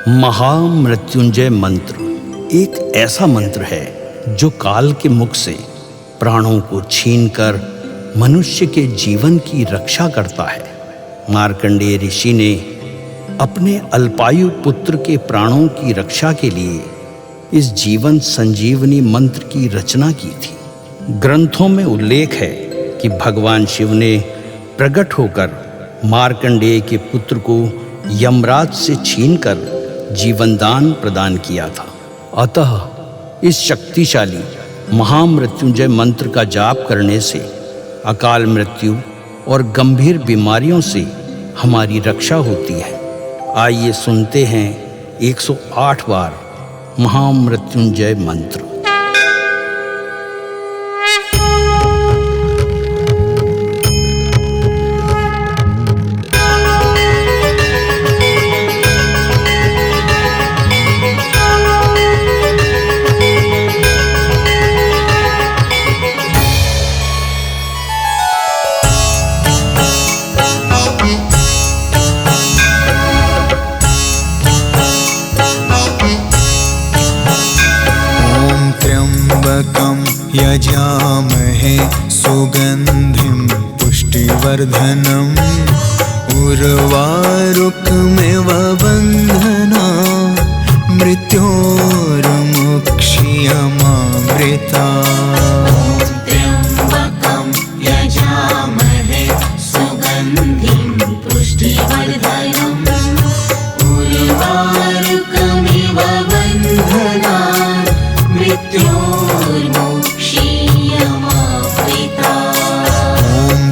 महामृत्युंजय मंत्र एक ऐसा मंत्र है जो काल के मुख से प्राणों को छीनकर मनुष्य के जीवन की रक्षा करता है। मार्कंडेय ऋषि ने अपने अल्पायु पुत्र के प्राणों की रक्षा के लिए इस जीवन संजीवनी मंत्र की रचना की थी। ग्रंथों में उल्लेख है कि भगवान शिव ने प्रकट होकर मार्कंडेय के पुत्र को यमराज से छीनकर जीवनदान प्रदान किया था। अतः इस शक्तिशाली महामृत्युंजय मंत्र का जाप करने से अकाल मृत्यु और गंभीर बीमारियों से हमारी रक्षा होती है। आइए सुनते हैं 108 बार महामृत्युंजय मंत्र। यजामहे सुगन्धिं पुष्टिवर्धनम् उर्वारुकमिव बन्धना मृत्योर्मुक्ष्यमामृता। त्र्यम्बकं यजामहे सुगन्धिं पुष्टिवर्धनम् उर्वारुकमिव बन्धना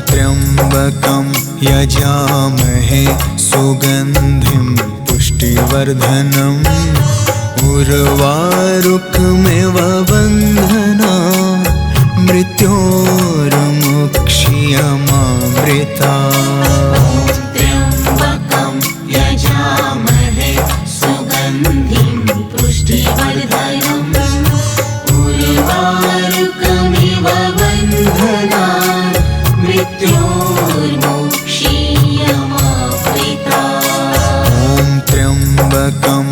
त्र्यम्बकं यजामहे सुगन्धिं पुष्टिवर्धनम् उर्वारुकमिव बन्धना मृत्योर्मुक्ष्यमामृता। त्र्यम्बकं यजामहे सुगन्धिं पुष्टिवर्धनम् उर्वारुकमिव बन्धना मृत्योर्मुक्ष्यमामृता। त्र्यम्बकं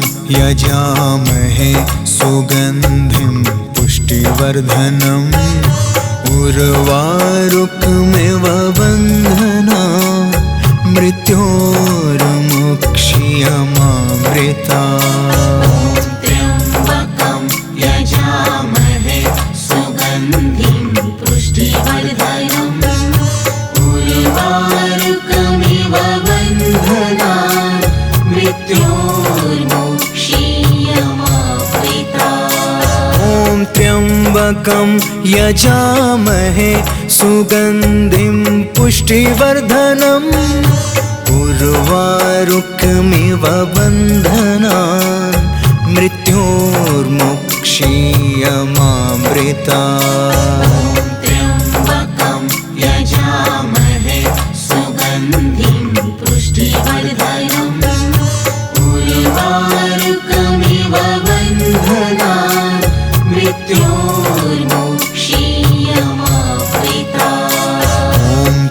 यजामहे सुगन्धिं पुष्टिवर्धनम् उर्वारुकमिव बन्धना मृत्योर्मुक्ष्यमामृता। त्र्यम्बकं यजामहे सुगन्धिं पुष्टिवर्धनम् उर्वारुकमिव बन्धना मृत्योर्मुक्ष्यमामृता। त्र्यम्बकं यजामहे सुगन्धिं पुष्टिवर्धनम् उर्वारुकमिव बन्धना मृत्योर्मुक्ष्यमामृता।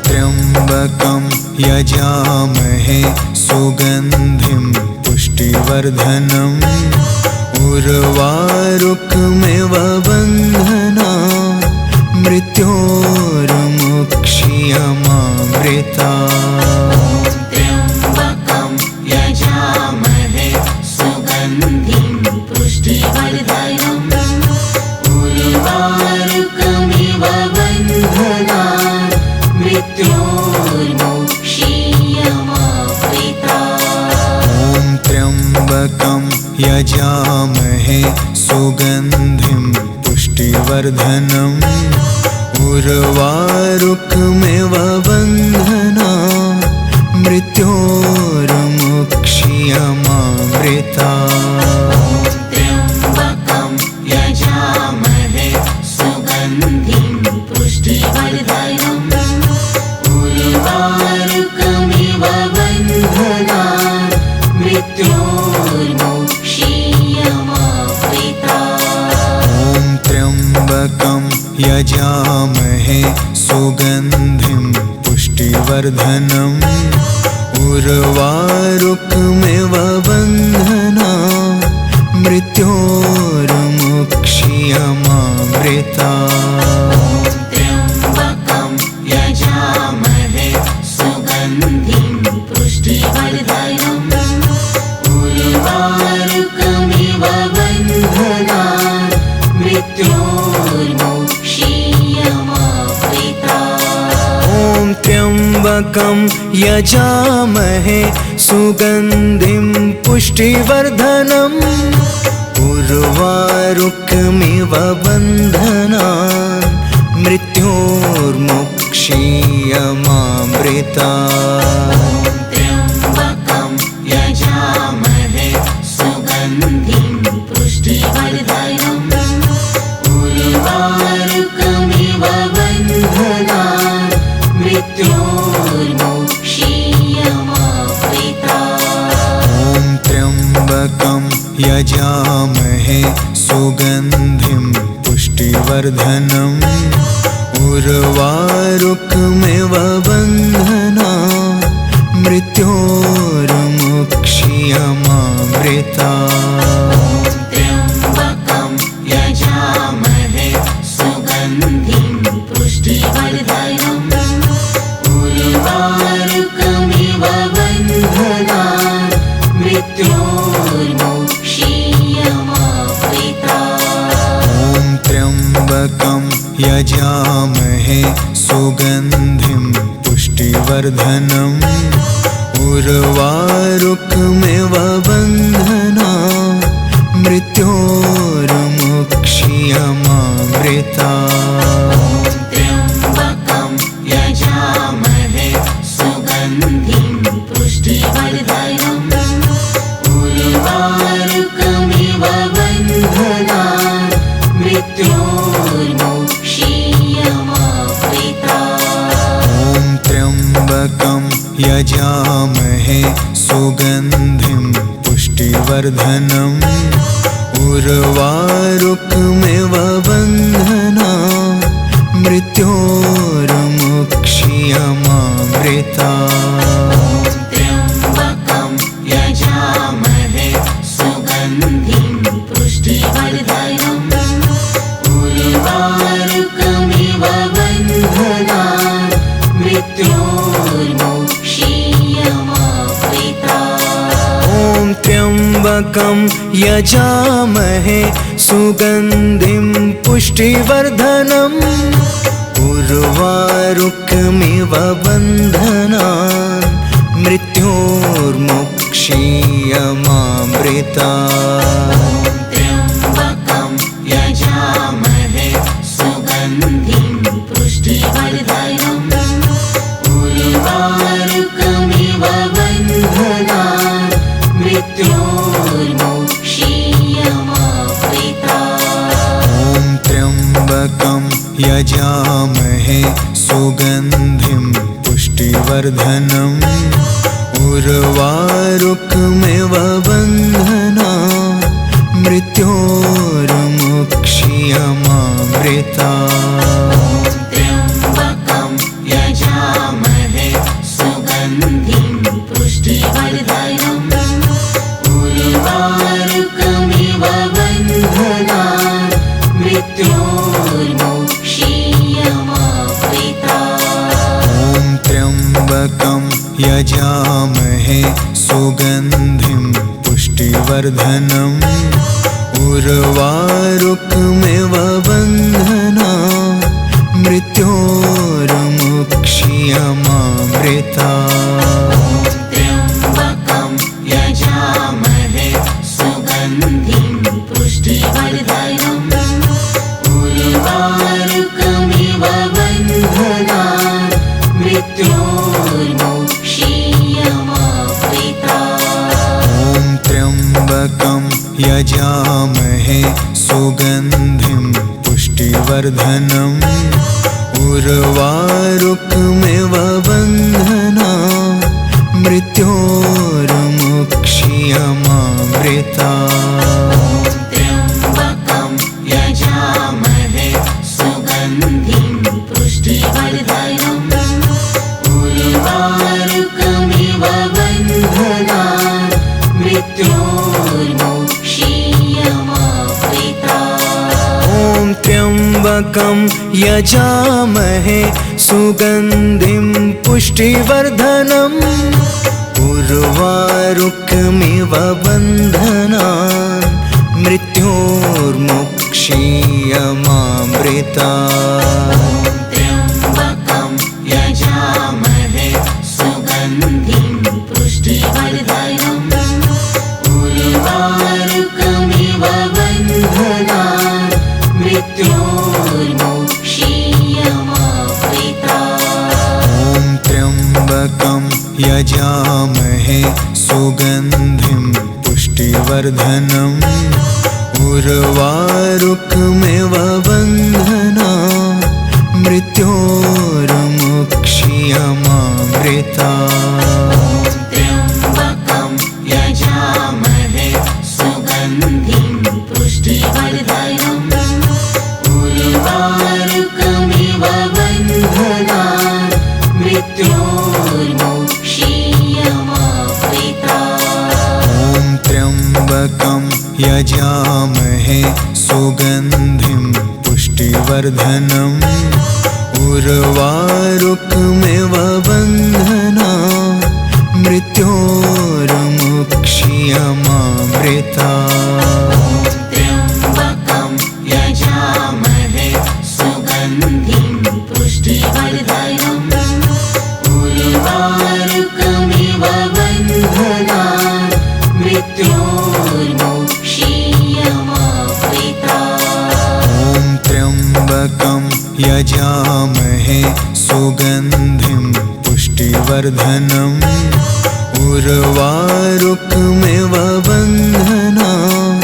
त्र्यम्बकं यजामहे सुगन्धिं पुष्टिवर्धनम् उर्वारुकमिव बन्धना मृत्योर्मुक्ष्यमामृता। त्र्यम्बकं यजामहे सुगन्धिं पुष्टिवर्धनम् उर्वारुकमिव बन्धना मृत्योर्मुक्ष्यमामृता। त्र्यम्बकं यजामहे सुगन्धिं पुष्टिवर्धनम् उर्वारुकमिव बन्धना मृत्योर्मुक्ष्यमामृता। त्र्यम्बकं यजामहे सुगन्धिं पुष्टिवर्धनम् उर्वारुकमिव बन्धना मृत्योर्मुक्ष्यमामृता। त्र्यम्बकं यजामहे सुगन्धिं पुष्टिवर्धनम् उर्वारुकमिव बन्धना मृत्योर्मुक्ष्यमामृता। त्र्यम्बकं यजामहे सुगन्धिं पुष्टिवर्धनम् उर्वारुकमिव बन्धना मृत्योर्मुक्षीयमामृता त्र्यम्बकं यजामहे सुगन्धिं पुष्टिवर्धनम् उर्वारुकमिव बन्धनान् मृत्योर्मुक्षीयमामृता ॐ त्र्यम्बकं यजामहे सुगन्धिं पुष्टिवर्धनम् उर्वारुकमिव बन्धनान् मृत्योर्मुक्षीयमामृता त्र्यम्बकं यजामहे सुगन्धिं पुष्टिवर्धनम् उर्वारुकमिव बन्धनान् मृत्योर्मुक्षीयमामृता ॐ त्र्यम्बकं यजामहे सुगन्धिं पुष्टिवर्धनम् उर्वारुकमिव बन्धनान् मृत्योर्मुक्षीयमामृता त्र्यम्बकं यजामहे सुगन्धिं पुष्टिवर्धनम् उर्वारुकमिव बन्धनान् मृत्योर्मुक्षीयमामृता ॐ त्र्यम्बकं यजामहे सुगन्धिं पुष्टिवर्धनम् उर्वारुकमिव बन्धनान् मृत्योर्मुक्षीयमामृता त्र्यम्बकं यजामहे सुगन्धिं पुष्टिवर्धनम् उर्वारुकमिव बन्धनान् मृत्योर्मुक्षीयमामृता ॐ त्र्यम्बकं यजामहे सुगन्धिं पुष्टिवर्धनम् उर्वारुकमिव बन्धनान् मृत्योर्मुक्षीयमामृता त्र्यम्बकं यजामहे सुगन्धिं पुष्टिवर्धनम् उर्वारुकमिव बन्धनान् मृत्योर्मुक्षीयमामृता ॐ त्र्यम्बकं यजामहे सुगन्धिं पुष्टिवर्धनम् उर्वारुकमिव बन्धनान् मृत्योर्मुक्षीयमामृता त्र्यम्बकं यजामहे सुगन्धिं पुष्टिवर्धनम् उर्वारुकमिव बन्धनान् मृत्योर्मुक्षीयमामृता ॐ त्र्यम्बकं यजामहे सुगन्धिं पुष्टिवर्धनम् उर्वारुकमिव बन्धनान् मृत्योर्मुक्षीयमामृता त्र्यम्बकं यजामहे सुगन्धिं पुष्टिवर्धनम् उर्वारुकमिव बन्धनान् मृत्योर्मुक्षीयमामृता ॐ त्र्यम्बकं यजामहे सुगन्धिं पुष्टिवर्धनम् उर्वारुकमिव बन्धनान् मृत्योर्मुक्षीयमामृता त्र्यम्बकं यजामहे सुगन्धिं पुष्टिवर्धनम् उर्वारुकमिव बन्धनान् मृत्योर्मुक्षीयमामृता ॐ त्र्यम्बकं यजामहे सुगन्धिं पुष्टिवर्धनम् उर्वारुकमिव बन्धनान् मृत्योर्मुक्षीयमामृता त्र्यम्बकं यजामहे सुगन्धिं पुष्टिवर्धनम् उर्वारुकमिव बन्धनान् मृत्योर्मुक्षीयमामृता त्र्यम्बकं यजामहे सुगन्धिं पुष्टिवर्धनम् उर्वारुकमिव बन्धनान् मृत्योर्मुक्षीयमामृतात्। त्र्यम्बकं यजामहे सुगन्धिं पुष्टिवर्धनम् उर्वारुकमिव बन्धनान् मृत्योर्मुक्षीयमामृतात्। ॐ त्र्यम्बकं यजामहे सुगन्धिं पुष्टिवर्धनम् उर्वारुकमिव बन्धनान् मृत्योर्मुक्षीयमामृतात्। त्र्यम्बकं यजामहे सुगन्धिं पुष्टिवर्धनम् उर्वारुकमिव बन्धनान् मृत्योर्मुक्षीयमामृतात्। ॐ त्र्यम्बकं यजामहे सुगन्धिं पुष्टिवर्धनम् उर्वारुकमिव बन्धनान् मृत्योर्मुक्षीयमामृतात्। त्र्यम्बकं यजामहे सुगन्धिं पुष्टिवर्धनम् उर्वारुकमिव बन्धनान् मृत्योर्मुक्षीयमामृतात्। ॐ त्र्यम्बकं यजामहे सुगन्धिं पुष्टिवर्धनम् उर्वारुकमिव बन्धनान्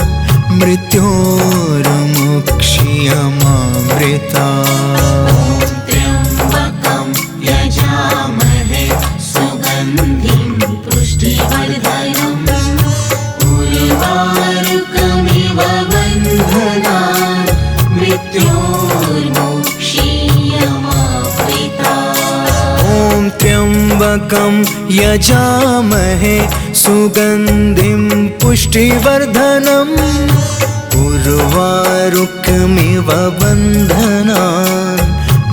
मृत्योर्मुक्षीयमामृतात्। त्र्यम्बकं यजामहे सुगन्धिं पुष्टिवर्धनम् उर्वारुकमिव बन्धनान् मृत्योर्मुक्षीयमामृतात्। ॐ त्र्यम्बकं यजामहे सुगन्धिं पुष्टिवर्धनम् उर्वारुकमिव बन्धनान्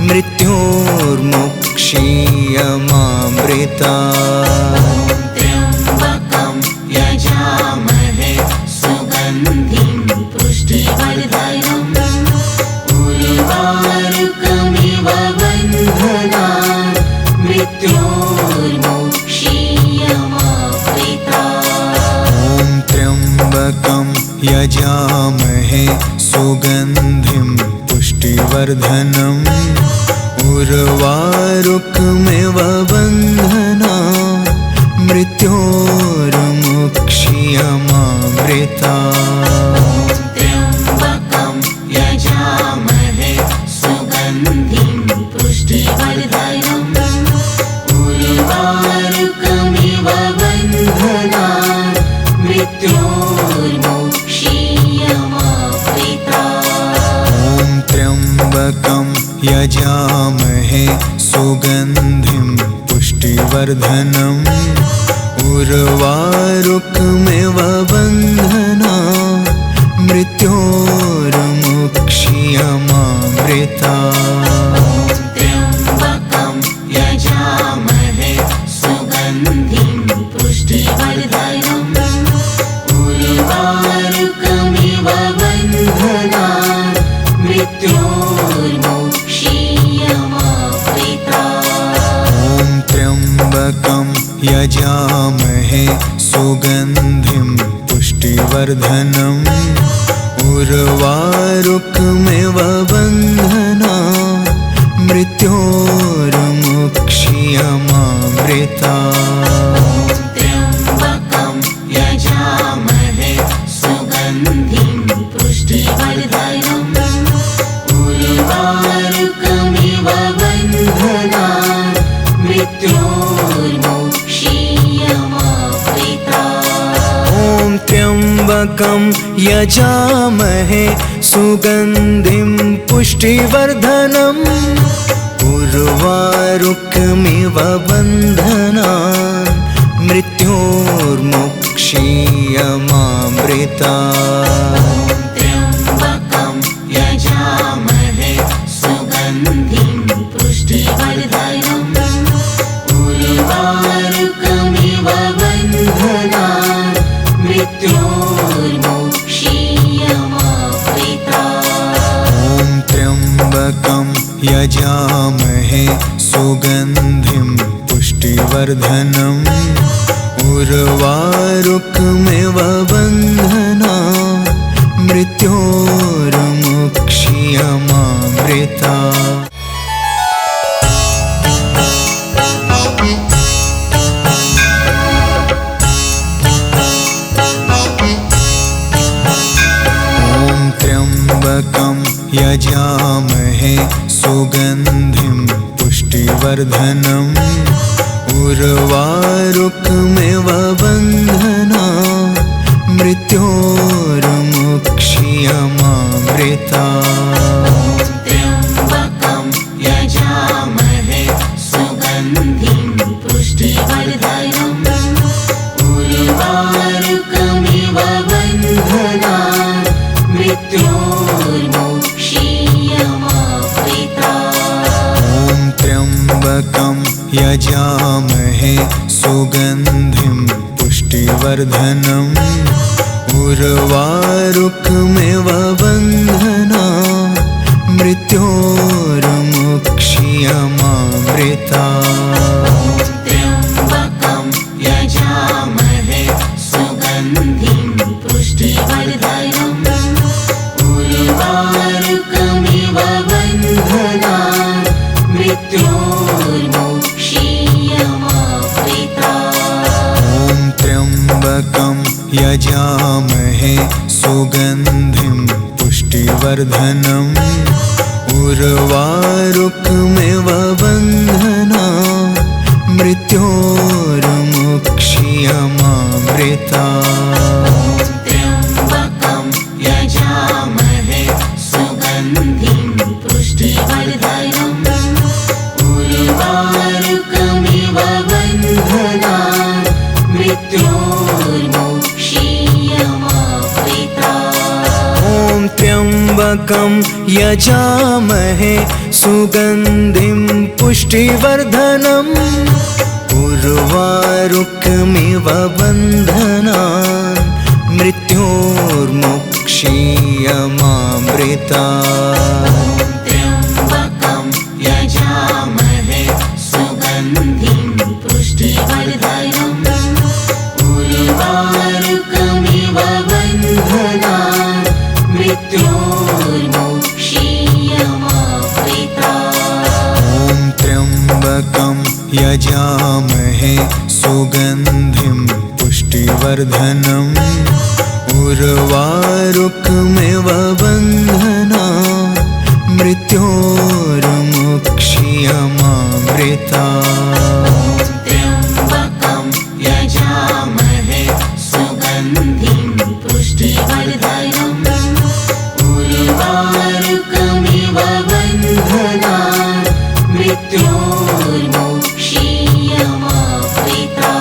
मृत्योर्मुक्षीयमामृतात्। त्र्यम्बकं यजामहे सुगन्धिं पुष्टिवर्धनम् उर्वारुकमिव बन्धनान् मृत्योर्मुक्षीयमामृतात्। ॐ त्र्यम्बकं यजामहे सुगन्धिं पुष्टिवर्धनम् उर्वारुकमिव बन्धनान् मृत्योर्मुक्षीयमामृतात्। त्र्यम्बकं यजामहे सुगन्धिं पुष्टिवर्धनम् उर्वारुकमिव बन्धनान् मृत्योर्मुक्षीयमामृतात्। ॐ त्र्यम्बकं यजामहे सुगन्धिं पुष्टिवर्धनम् उर्वारुकमिव बन्धनान् मृत्योर्मुक्षीयमामृतात्। त्र्यम्बकं यजामहे सुगन्धिं पुष्टिवर्धनम् उर्वारुकमिव बन्धनान् मृत्योर्मुक्षीयमामृतात्। ॐ त्र्यम्बकं यजामहे सुगन्धिं पुष्टिवर्धनम् उर्वारुकमिव बन्धनान् मृत्योर्मुक्षीयमामृतात्। त्र्यम्बकं यजामहे सुगन्धिं पुष्टिवर्धनम् उर्वारुकमिव बन्धनान् मृत्योर्मुक्षीयमामृतात्। ॐ त्र्यम्बकं यजामहे सुगन्धिं पुष्टिवर्धनम् उर्वारुकमिव बन्धनान् मृत्योर्मुक्षीयमामृतात्। त्र्यम्बकं यजामहे पुष्टिवर्धनम् उर्वारुकमिव बन्धना मृत्योर्मुक्षीयमामृता। त्र्यम्बकं यजामहे सुगन्धिं पुष्टिवर्धनम् उर्वारुकमिव बन्धना मृत्योर्मुक्षीयमामृता। त्र्यम्बकं यजामहे सुगन्धिं पुष्टिवर्धनम् उर्वारुकमिव बन्धना मृत्योर्मुक्षीयमामृता। त्र्यम्बकं यजामहे सुगन्धिं पुष्टिवर्धनम् उर्वारुकमिव बन्धना मृत्योर्मुक्षीयमामृता। त्र्यम्बकं यजामहे सुगन्धिं पुष्टिवर्धनम् उर्वारुकमिव बन्धना मृत्योर्मुक्षीयमामृता। त्र्यम्बकं यजामहे सुगन्धिं पुष्टिवर्धनम् उर्वारुकमिव बन्धना मृत्योर्मुक्षीयमामृता। त्र्यम्बकं यजामहे सुगन्धिं पुष्टिवर्धनम् उर्वारुकमिव बन्धना मृत्योर्मुक्षीयमामृता। त्र्यम्बकं यजामहे सुगन्धिं पुष्टिवर्धनम् उर्वारुकमिव बन्धना मृत्योर्मुक्षीयमामृता। त्र्यम्बकं यजामहे सुगन्धिं पुष्टिवर्धनम् उर्वारुकमिव बन्धना मृत्योर्मुक्षीयमामृता। त्र्यम्बकं यजामहे सुगन्धिं पुष्टिवर्धनम् उर्वारुकमिव बन्धना मृत्योर्मुक्षीयमामृता।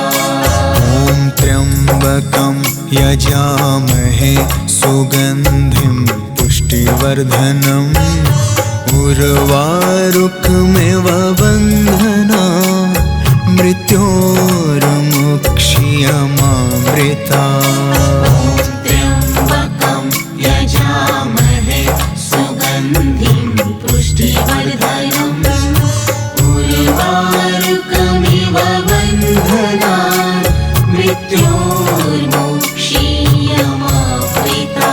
त्र्यम्बकं यजामहे सुगन्धिं पुष्टिवर्धनम् उर्वारुकमिव बन्धना मृत्योर्मुक्षीयमामृता। त्र्यम्बकं यजामहे सुगन्धिं पुष्टिवर्धनम् उर्वारुकमिव बन्धना मृत्योर्मुक्षीयमामृता।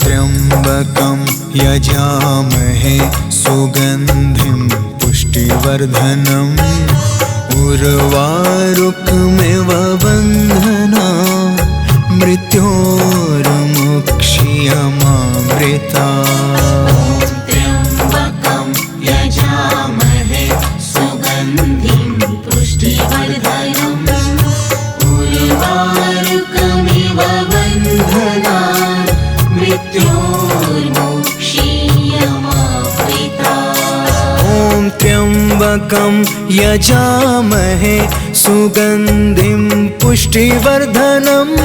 त्र्यम्बकं यजामहे सुगन्धिं पुष्टिवर्धनम् उर्वारुकमिव बन्धना मृत्योर्मुक्षीयमामृता। त्र्यम्बकं यजामहे सुगन्धिं पुष्टिवर्धनम् उर्वारुकमिव बन्धना मृत्योर्मुक्षीयमामृता। त्र्यम्बकं यजामहे सुगन्धिं पुष्टिवर्धनम् उर्वारुकमिव बन्धना मृत्योर्मुक्षीयमामृता। त्र्यम्बकं यजामहे सुगन्धिं पुष्टिवर्धनम्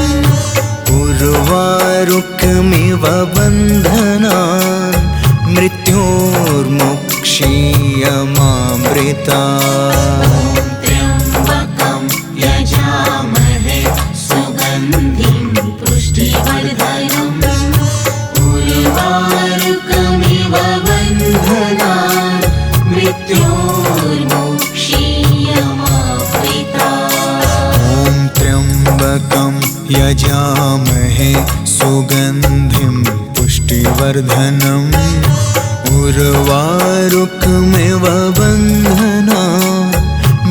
उर्वारुकमिव बन्धना मृत्योर्मुक्षीयमामृता। त्र्यम्बकं यजामहे सुगन्धिं पुष्टिवर्धनम् उर्वारुकमिव बन्धना मृत्योर्मुक्षीयमामृता। यजामहे सुगन्धिं पुष्टिवर्धनम् उर्वारुकमिव बन्धना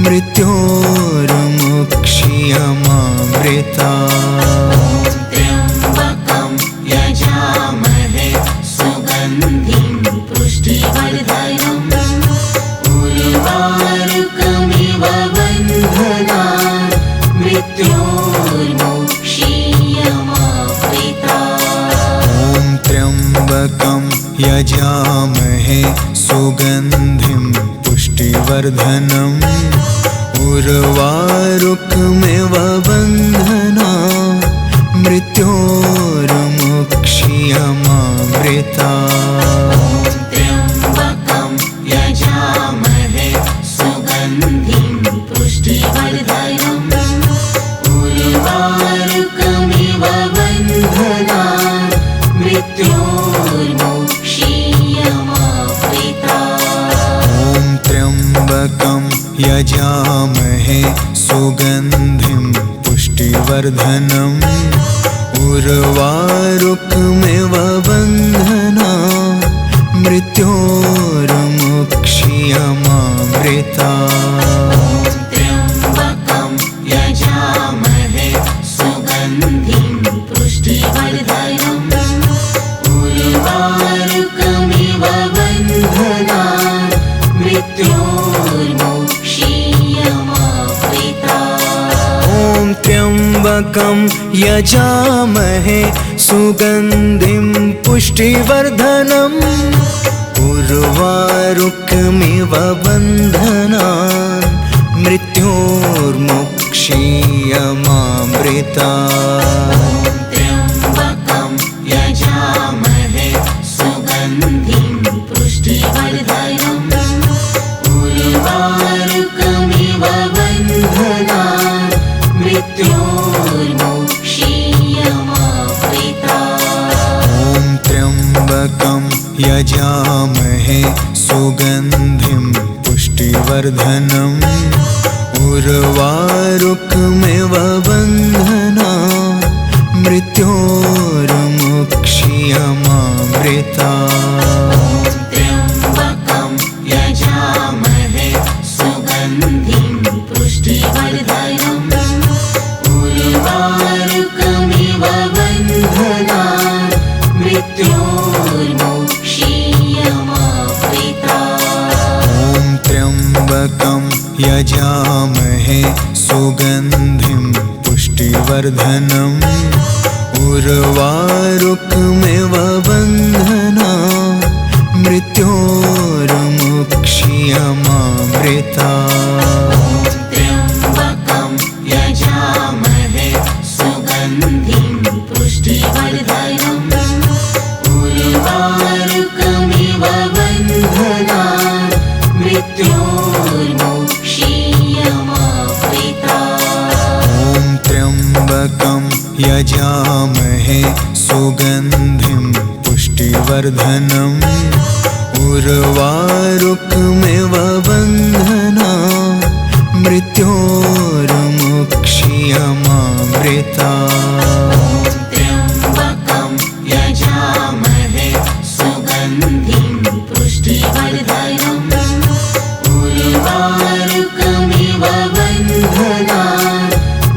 मृत्योर्मुक्षीयमामृता त्र्यम्बकं यजामहे सुगन्धिं पुष्टिवर्धनम् उर्वारुकमिव बन्धना मृत्योर्मुक्षीयमामृता ॐ त्र्यम्बकं यजामहे सुगन्धिं पुष्टिवर्धनम् उर्वारुकमिव बन्धना मृत्योर्मुक्षीयमामृता त्र्यम्बकं यजामहे सुगन्धिं पुष्टिवर्धनम् उर्वारुकमिव बन्धना मृत्योर्मुक्षीयमामृता ॐ त्र्यम्बकं यजामहे सुगन्धिं पुष्टिवर्धनम् उर्वारुकमिव बन्धना मृत्योर्मुक्षीयमामृता त्र्यम्बकं यजामहे सुगन्धिं पुष्टिवर्धनम् उर्वारुकमिव बन्धना मृत्योर्मुक्षीयमामृता ॐ त्र्यम्बकं यजामहे सुगन्धिं पुष्टिवर्धनम् उर्वारुकमिव बन्धना मृत्योर्मुक्षीयमामृता त्र्यम्बकं यजामहे सुगन्धिं पुष्टिवर्धनम् उर्वारुकमिव बन्धना मृत्योर्मुक्षीयमामृता ॐ त्र्यम्बकं यजामहे सुगन्धिं पुष्टिवर्धनम् उर्वारुकमिव बन्धना मृत्योर्मुक्षीयमामृता त्र्यम्बकं यजामहे सुगन्धिं पुष्टिवर्धनम् उर्वारुकमिव बन्धना मृत्योर्मुक्षीयमामृता ॐ त्र्यम्बकं यजामहे सुगन्धिं पुष्टिवर्धनम् उर्वारुकमिव बन्धना मृत्योर्मुक्षीयमामृता त्र्यम्बकं यजामहे सुगन्धिं पुष्टिवर्धनम् उर्वारुकमिव बन्धना मृत्योर्मुक्षीयमामृता ॐ त्र्यम्बकं यजामहे सुगन्धिं पुष्टिवर्धनम् उर्वारुकमिव बन्धना मृत्योर्मुक्षीयमामृता त्र्यम्बकं यजामहे सुगन्धिं पुष्टिवर्धनम् उर्वारुकमिव बन्धना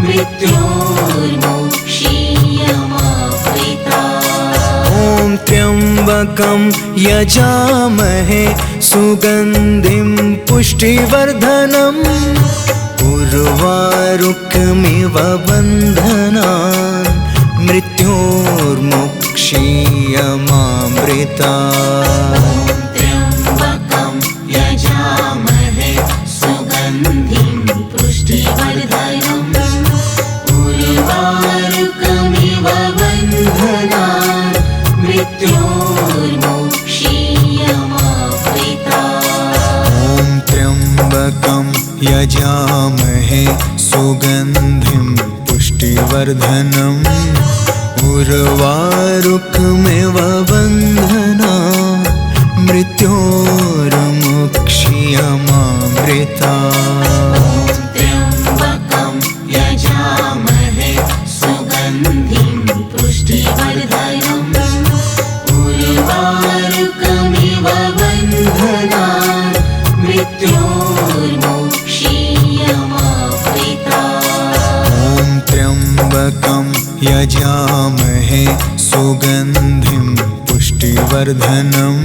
मृत्योर्मुक्षीयमामृता ॐ त्र्यम्बकं यजामहे सुगन्धिं पुष्टिवर्धनम् उर्वारुकमिव बन्धना मृत्योर्मुक्षीयमामृता त्र्यम्बकं यजामहे सुगन्धिं पुष्टिवर्धनम् उर्वारुकमिव बन्धना मृत्योर्मुक्षीयमामृता ॐ त्र्यम्बकं यजामहे सुगन्धिं पुष्टिवर्धनम् उर्वारुकमिव बन्धना मृत्योर्मुक्षीयमामृता त्र्यम्बकं यजामहे सुगन्धिं त्र्यम्बकं यजामहे सुगन्धिं पुष्टिवर्धनम्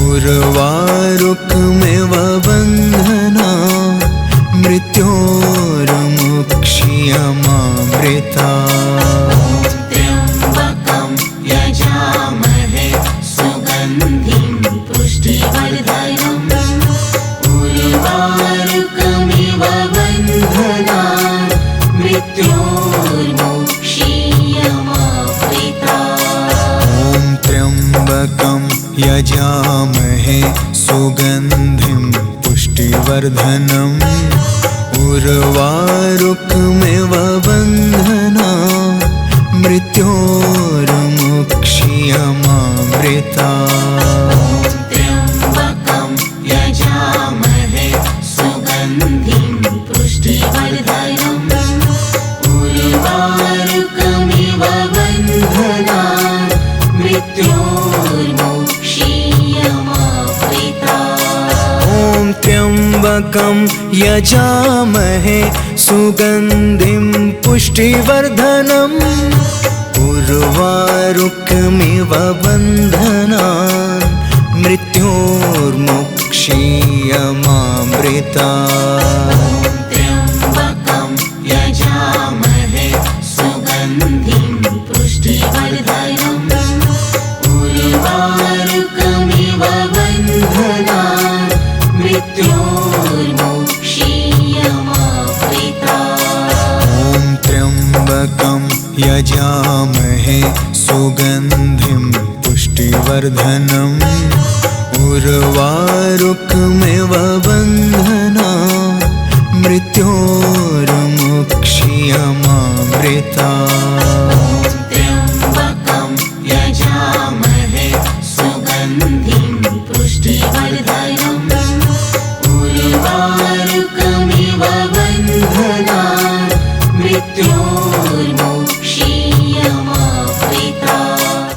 उर्वारुकमिव बन्धनान् मृत्योर्मुक्ष्यमामृतात्। त्र्यम्बकं यजामहे सुगन्धिं पुष्टिवर्धनम् उर्वारुकमिव बन्धनान् मृत्योर्मुक्ष्यमामृतात्। ॐ त्र्यम्बकं यजामहे सुगन्धिं पुष्टिवर्धनम् उर्वारुकमिव बन्धनान् मृत्योर्मुक्ष्यमामृतात्। त्र्यम्बकं यजामहे सुगन्धिं पुष्टिवर्धनम् उर्वारुकमिव बन्धनान् मृत्योर्मुक्ष्यमामृतात्। ॐ त्र्यम्बकं यजामहे सुगन्धिं पुष्टिवर्धनम् उर्वारुकमिव बन्धनान् मृत्योर्मुक्ष्यमामृतात्। त्र्यम्बकं यजामहे सुगन्धिं पुष्टिवर्धनम् उर्वारुकमिव बन्धनान् मृत्योर्मुक्ष्यमामृतात्। ॐ त्र्यम्बकं यजामहे सुगन्धिं पुष्टिवर्धनम् उर्वारुकमिव बन्धनान् मृत्योर्मुक्ष्यमामृतात्। त्र्यम्बकं यजामहे सुगन्धिं पुष्टिवर्धनम् उर्वारुकमिव बन्धनान् मृत्योर्मुक्ष्यमामृतात्।